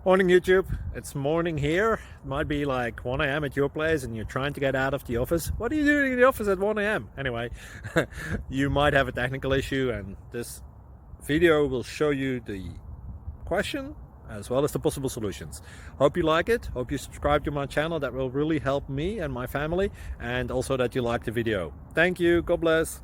Morning YouTube, it's morning here. It might be like 1 a.m. at your place and you're trying to get out of the office. What are you doing in the office at 1 a.m? Anyway, you might have a technical issue and this video will show you the question as well as the possible solutions. Hope you like it, hope you subscribe to my channel. That will really help me and my family, and also that you like the video. Thank you, God bless.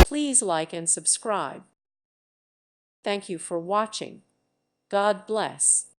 Please like and subscribe. Thank you for watching. God bless.